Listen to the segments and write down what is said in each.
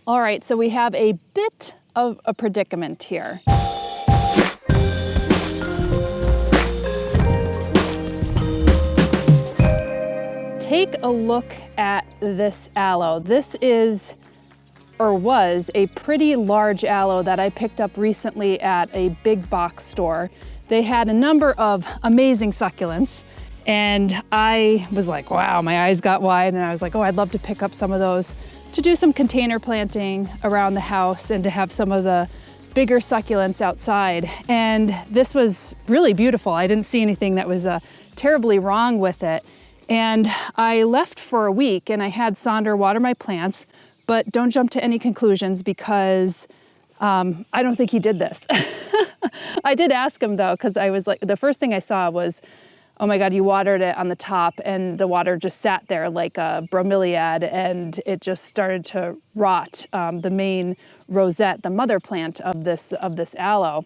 All right, so we have a bit of a predicament here. Take a look at this aloe. This is, or was, a pretty large aloe that I picked up recently at a big box store. They had a number of amazing succulents, and I was like, wow, my eyes got wide, and I was like, oh, I'd love to pick up some of those to do some container planting around the house and to have some of the bigger succulents outside. And this was really beautiful. I didn't see anything that was terribly wrong with it. And I left for a week and I had Sonder water my plants, but don't jump to any conclusions because I don't think he did this. I did ask him though, because I was like, the first thing I saw was, oh my God, you watered it on the top and the water just sat there like a bromeliad and it just started to rot the main rosette, the mother plant of this aloe.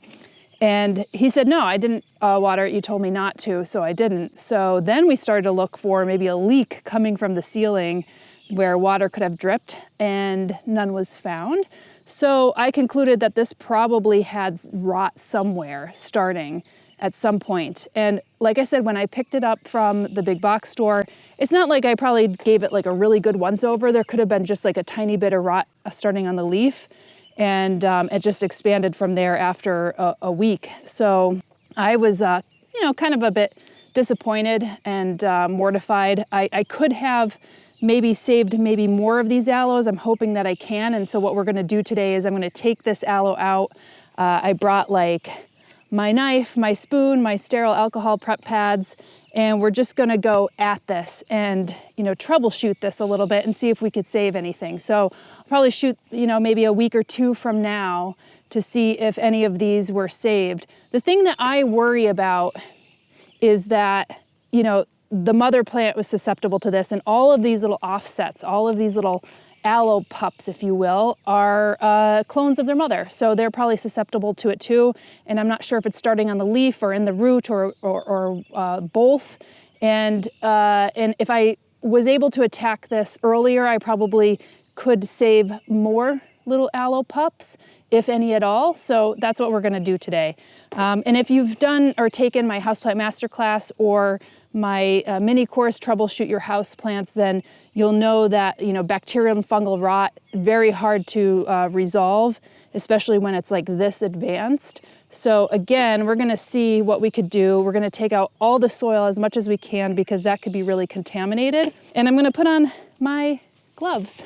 And he said, no, I didn't water it. You told me not to, so I didn't. So then we started to look for maybe a leak coming from the ceiling where water could have dripped, and none was found. So I concluded that this probably had rot somewhere starting at some point. And like I said, when I picked it up from the big box store, it's not like I probably gave it like a really good once over. There could have been just like a tiny bit of rot starting on the leaf, and it just expanded from there after a week. So I was, kind of a bit disappointed and mortified. I could have maybe saved maybe more of these aloes. I'm hoping that I can. And so what we're gonna do today is I'm gonna take this aloe out. I brought like my knife, my spoon, my sterile alcohol prep pads, and we're just gonna go at this and, troubleshoot this a little bit and see if we could save anything. So I'll probably shoot, maybe a week or two from now to see if any of these were saved. The thing that I worry about is that, the mother plant was susceptible to this, and all of these little offsets, all of these little aloe pups, if you will, are clones of their mother. So they're probably susceptible to it too. And I'm not sure if it's starting on the leaf or in the root or both. And if I was able to attack this earlier, I probably could save more little aloe pups, if any at all. So that's what we're gonna do today. And if you've done or taken my Houseplant Masterclass or my mini course, Troubleshoot Your Houseplants, then you'll know that, bacterial and fungal rot, very hard to resolve, especially when it's like this advanced. So again, we're gonna see what we could do. We're gonna take out all the soil as much as we can because that could be really contaminated. And I'm gonna put on my gloves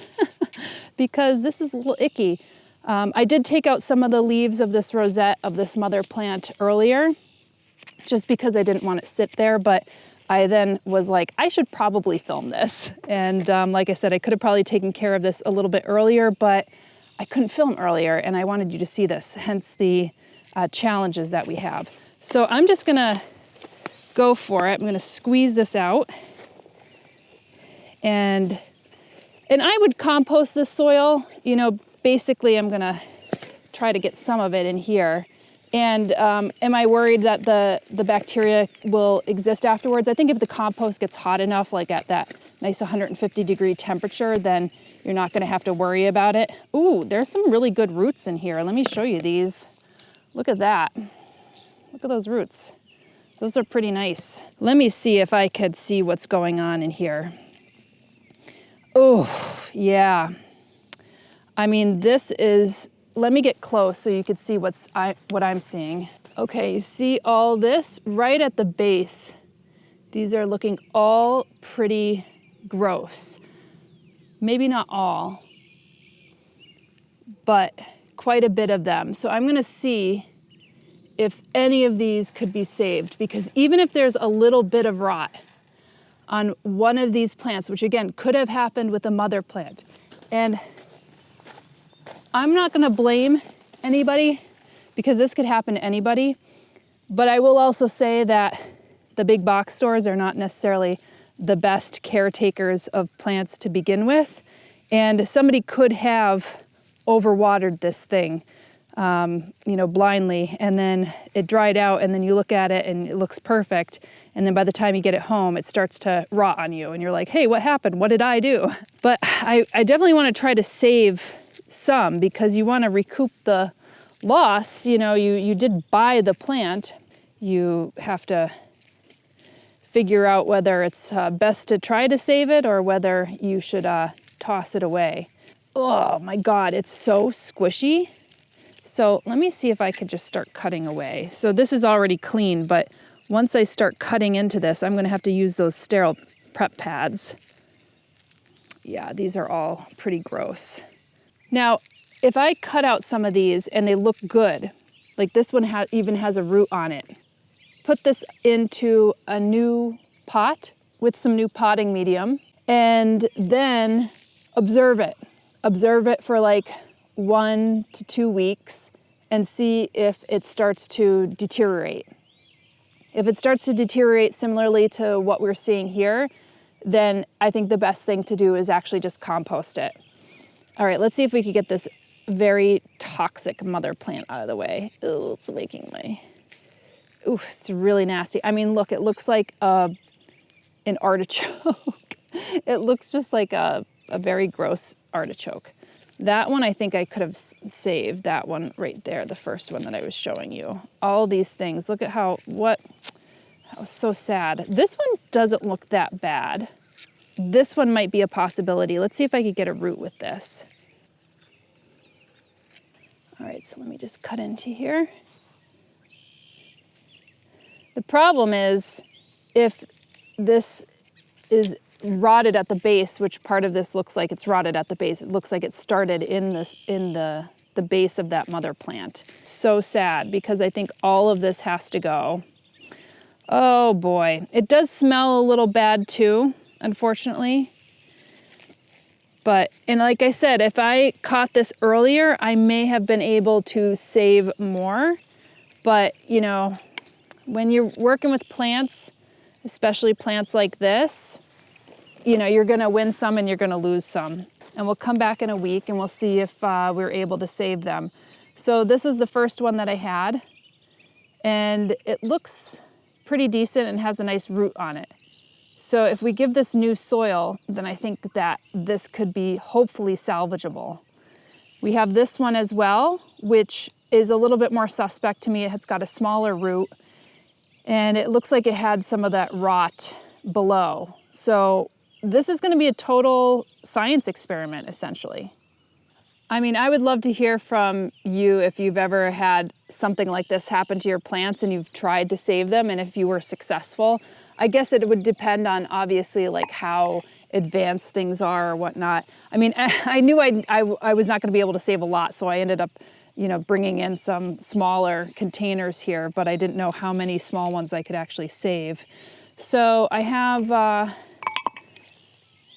because this is a little icky. I did take out some of the leaves of this rosette of this mother plant earlier, just because I didn't want it sit there, but I then was like, I should probably film this. And like I said, I could have probably taken care of this a little bit earlier, but I couldn't film earlier and I wanted you to see this, hence the challenges that we have. So I'm just gonna go for it. I'm gonna squeeze this out. And I would compost this soil, basically I'm gonna try to get some of it in here. And am I worried that the bacteria will exist afterwards? I think if the compost gets hot enough, like at that nice 150-degree temperature, then you're not gonna have to worry about it. Ooh, there's some really good roots in here. Let me show you these. Look at that. Look at those roots. Those are pretty nice. Let me see if I could see what's going on in here. Oh, yeah. I mean, this is, let me get close so you could see what I'm seeing. Okay, you see all this right at the base. These are looking all pretty gross. Maybe not all, but quite a bit of them. So I'm gonna see if any of these could be saved, because even if there's a little bit of rot on one of these plants, which again could have happened with a mother plant, and I'm not gonna blame anybody because this could happen to anybody, but I will also say that the big box stores are not necessarily the best caretakers of plants to begin with, and somebody could have overwatered this thing, blindly, and then it dried out, and then you look at it and it looks perfect, and then by the time you get it home, it starts to rot on you, and you're like, hey, what happened? What did I do? But I definitely want to try to save some because you want to recoup the loss. You know, you did buy the plant. You have to figure out whether it's best to try to save it or whether you should toss it away. Oh my God, it's so squishy. So let me see if I could just start cutting away. So this is already clean, but once I start cutting into this, I'm gonna have to use those sterile prep pads. Yeah, these are all pretty gross. Now, if I cut out some of these and they look good, like this one even has a root on it, put this into a new pot with some new potting medium and then observe it. Observe it for like 1 to 2 weeks and see if it starts to deteriorate. If it starts to deteriorate similarly to what we're seeing here, then I think the best thing to do is actually just compost it. All right, let's see if we can get this very toxic mother plant out of the way. Oh, it's making my, ooh, it's really nasty. I mean, look, it looks like an artichoke. It looks just like a very gross artichoke. That one I think I could have saved, that one right there, the first one that I was showing you. All these things, look at that was so sad. This one doesn't look that bad. This one might be a possibility. Let's see if I could get a root with this. All right, so let me just cut into here. The problem is if this is rotted at the base, which part of this looks like it's rotted at the base. It looks like it started in the base of that mother plant. So sad because I think all of this has to go. Oh boy, it does smell a little bad too, unfortunately. And like I said, if I caught this earlier, I may have been able to save more. But you know, when you're working with plants, especially plants like this, you know, you're gonna win some and you're gonna lose some. And we'll come back in a week and we'll see if we're able to save them. So this is the first one that I had. And it looks pretty decent and has a nice root on it. So if we give this new soil, then I think that this could be hopefully salvageable. We have this one as well, which is a little bit more suspect to me. It's got a smaller root and it looks like it had some of that rot below. So this is going to be a total science experiment, essentially. I mean, I would love to hear from you if you've ever had something like this happen to your plants and you've tried to save them and if you were successful. I guess it would depend on obviously like how advanced things are or whatnot. I mean, I knew I was not going to be able to save a lot, so I ended up, you know, bringing in some smaller containers here, but I didn't know how many small ones I could actually save. So I have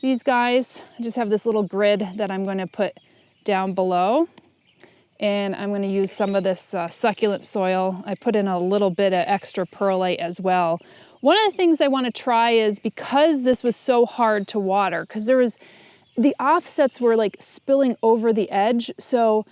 these guys. I just have this little grid that I'm going to put down below, and I'm going to use some of this succulent soil. I put in a little bit of extra perlite as well. One of the things I want to try is, because this was so hard to water, because the offsets were like spilling over the edge, so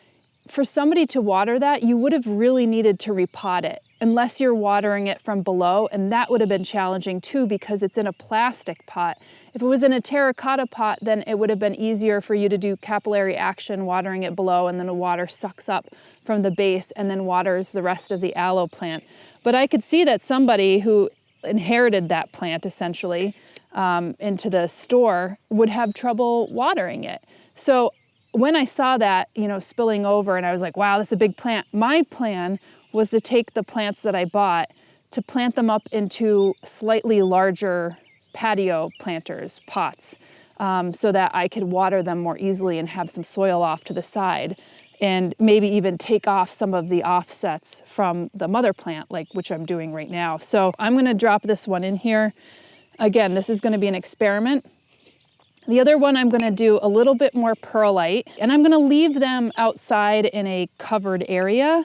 for somebody to water that, you would have really needed to repot it, unless you're watering it from below, and that would have been challenging too because it's in a plastic pot. If it was in a terracotta pot, then it would have been easier for you to do capillary action, watering it below, and then the water sucks up from the base and then waters the rest of the aloe plant. But I could see that somebody who inherited that plant essentially into the store would have trouble watering it. So when I saw that, you know, spilling over, and I was like, wow, that's a big plant. My plan was to take the plants that I bought to plant them up into slightly larger patio planters, pots, so that I could water them more easily and have some soil off to the side, and maybe even take off some of the offsets from the mother plant, like which I'm doing right now. So I'm gonna drop this one in here. Again, this is gonna be an experiment. The other one, I'm gonna do a little bit more perlite, and I'm gonna leave them outside in a covered area.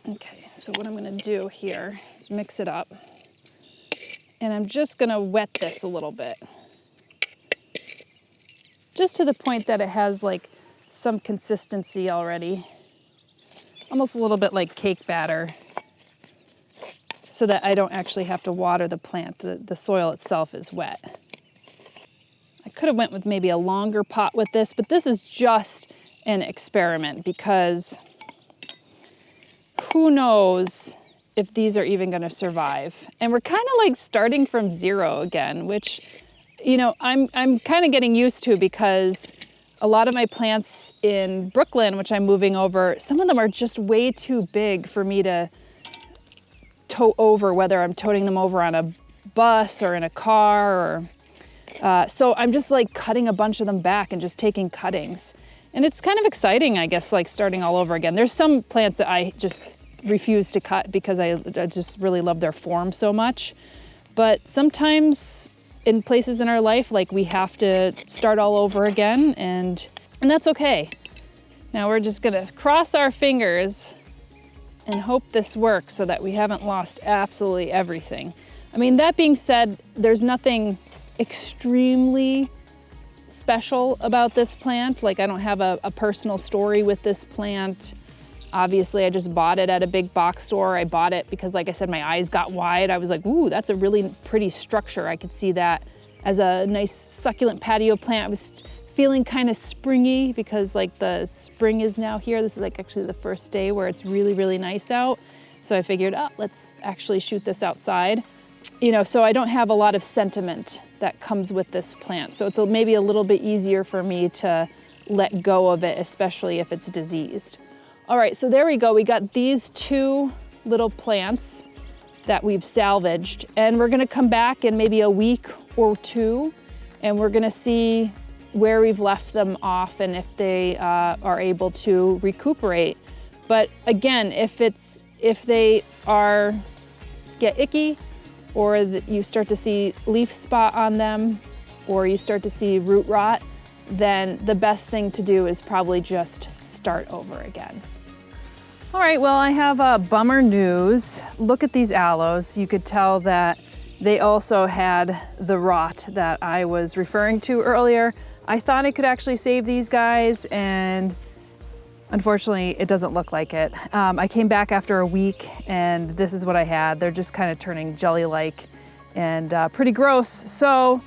Okay, so what I'm gonna do here is mix it up. And I'm just gonna wet this a little bit. Just to the point that it has like some consistency already. Almost a little bit like cake batter. So that I don't actually have to water the plant. The soil itself is wet. I could have went with maybe a longer pot with this, but this is just and experiment, because who knows if these are even going to survive. And we're kind of like starting from zero again, which, you know, I'm kind of getting used to, because a lot of my plants in Brooklyn, which I'm moving over, some of them are just way too big for me to tote over, whether I'm toting them over on a bus or in a car, or so I'm just like cutting a bunch of them back and just taking cuttings. And it's kind of exciting, I guess, like starting all over again. There's some plants that I just refuse to cut because I just really love their form so much. But sometimes in places in our life, like, we have to start all over again, and that's okay. Now we're just gonna cross our fingers and hope this works so that we haven't lost absolutely everything. I mean, that being said, there's nothing extremely special about this plant. Like, I don't have a personal story with this plant. Obviously, I just bought it at a big box store. I bought it because, like I said, my eyes got wide. I was like, ooh, that's a really pretty structure. I could see that as a nice succulent patio plant. I was feeling kind of springy because, like, the spring is now here. This is like actually the first day where it's really, really nice out. So I figured, oh, let's actually shoot this outside. You know, so I don't have a lot of sentiment that comes with this plant. So it's maybe a little bit easier for me to let go of it, especially if it's diseased. All right, so there we go. We got these two little plants that we've salvaged, and we're gonna come back in maybe a week or two, and we're gonna see where we've left them off and if they are able to recuperate. But again, if they get icky, or you start to see leaf spot on them, or you start to see root rot, then the best thing to do is probably just start over again. All right, well, I have bummer news. Look at these aloes. You could tell that they also had the rot that I was referring to earlier. I thought I could actually save these guys, and unfortunately, it doesn't look like it. I came back after a week, and this is what I had. They're just kind of turning jelly-like and pretty gross. So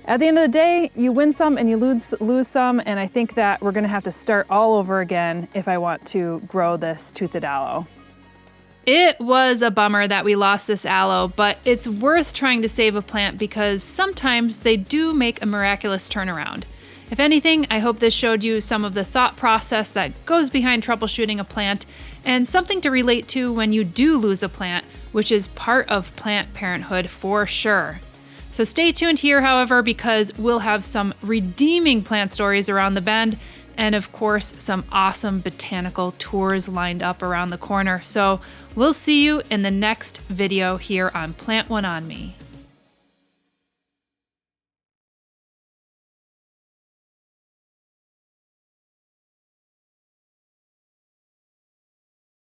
at the end of the day, you win some and you lose some, and I think that we're gonna have to start all over again if I want to grow this toothed aloe. It was a bummer that we lost this aloe, but it's worth trying to save a plant because sometimes they do make a miraculous turnaround. If anything, I hope this showed you some of the thought process that goes behind troubleshooting a plant, and something to relate to when you do lose a plant, which is part of plant parenthood for sure. So stay tuned here, however, because we'll have some redeeming plant stories around the bend, and of course, some awesome botanical tours lined up around the corner. So we'll see you in the next video here on Plant One on Me.